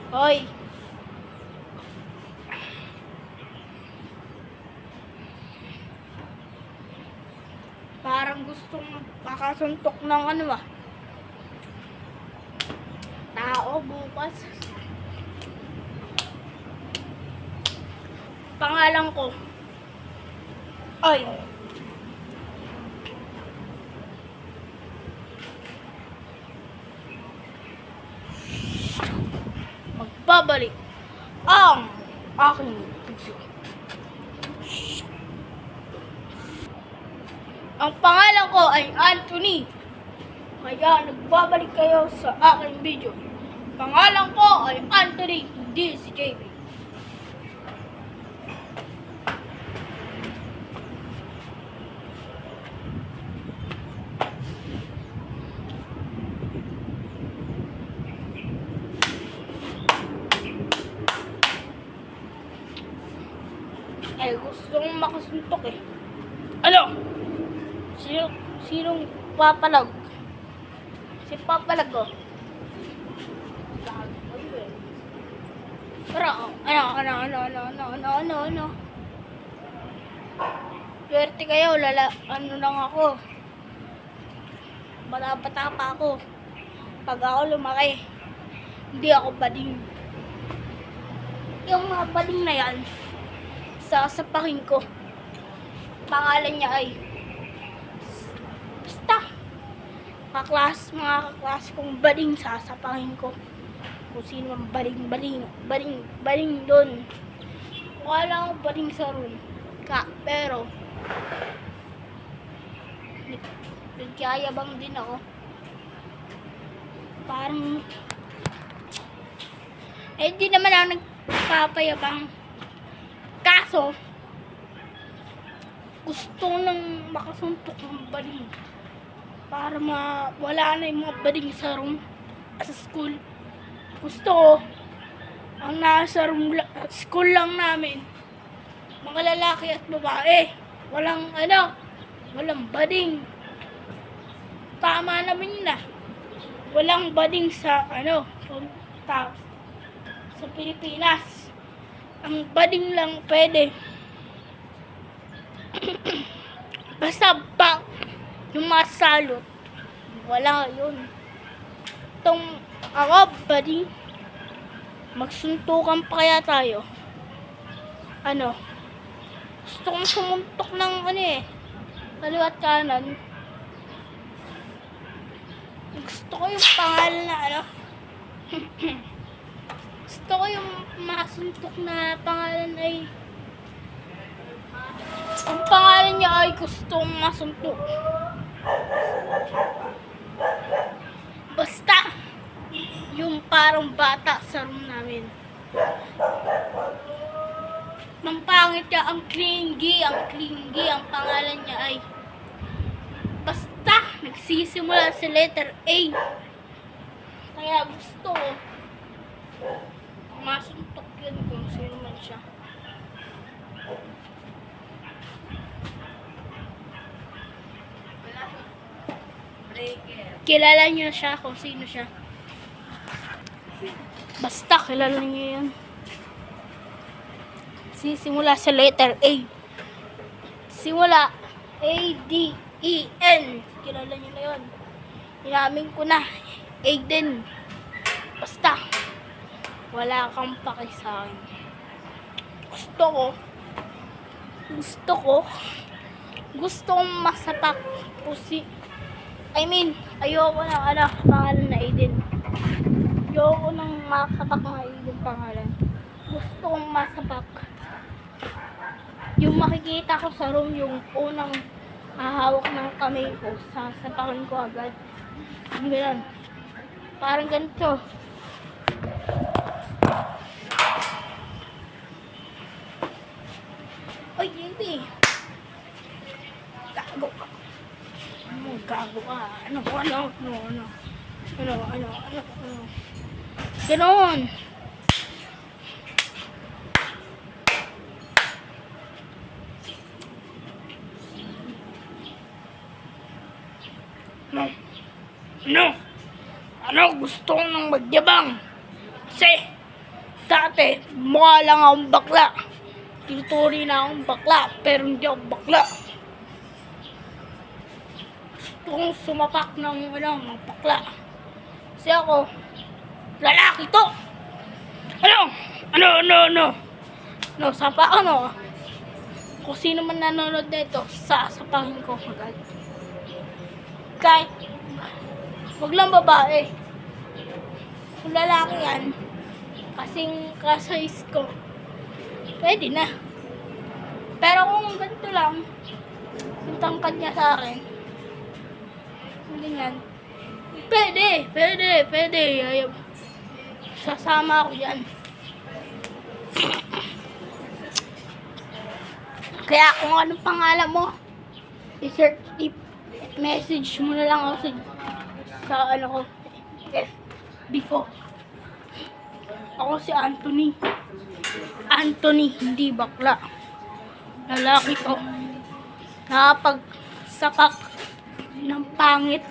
Hoy! Parang gustong makasuntok ng tao bukas. Pangalan ko. Oy! Magbabalik ang aking video. Ang pangalan ko ay Anthony. Kaya nagbabalik kayo sa aking video. Pangalan ko ay Anthony, hindi si JB. Ay, gustong makasuntok eh. Ano? Sinong papalag? Si papalag ko. Pero, ano? Swerte kayo, lang ako. Bata-bata pa ako. Pag ako lumaki, hindi ako bading. Yung mga bading na yan, sasapakin ko. Pangalan niya ay basta mga kaklas kong bading, sasapakin ko. Kung sino ang bading doon. Wala akong bading sa room pero nagyayabang din ako. Parang di naman ako nagpapayabang, kaso gusto nang makasuntok ng bading para wala na yung mga bading sa room sa school. Gusto ko ang nasa room, school lang namin, mga lalaki at babae, walang bading. Tama naman yun na walang bading sa sa Pilipinas. Ang bading lang pwede basta ba yung masalot, wala yun. Itong ako, bading, magsuntukan pa kaya tayo. Gusto kong sumuntok ng kaliwat kanan. Gusto ko yung pangalan na gusto ko yung masuntok na pangalan ay ang pangalan niya ay gustong masuntok. Basta yung parang bata sa room namin. Mampangit niya, ang clingy, ang pangalan niya ay basta nagsisimula sa letter A. Kaya gusto ko masuntok yun kung sino man siya. Kilala niyo siya kung sino siya. Basta kilala niyo yan. Sisimula sa letter A. Simula A-D-E-N. Kilala niyo na yun. Inamin ko na. Aiden. Basta wala kang paki sa akin. Gusto kong masapak ayoko ng pangalan na Aiden. Ayoko nang masapak ng Aiden pangalan. Gusto kong masapak yung makikita ko sa room, yung unang hahawak ng kamay ko, sasapakin ko agad. Ganun. Parang ganito. Oy, JB. Gago ka. Gago ka. Ano? Ganon. Gusto ko nang magyabang. Kasi dati, mukha lang akong bakla. Tinuturi na akong bakla, pero hindi ako bakla. Gusto kong sumapak ng bakla. Kasi ako, lalaki to. No, sapa ano? Kung sino man nanonood nito, sasapakin ko agad. Kahit, wag lang babae. Kung lalaki yan, kasing kasayis ko, pwede na. Pero kung ganito lang, yung tangkad niya sa akin, ganyan, pwede. Sasama ako yan. Kaya kung anong pangalan mo, i-message mo na lang ako sa ano ko, FB ko. Ako si Anthony. Anthony, hindi bakla. Lalaki to. Nakapagsapak ng pangit.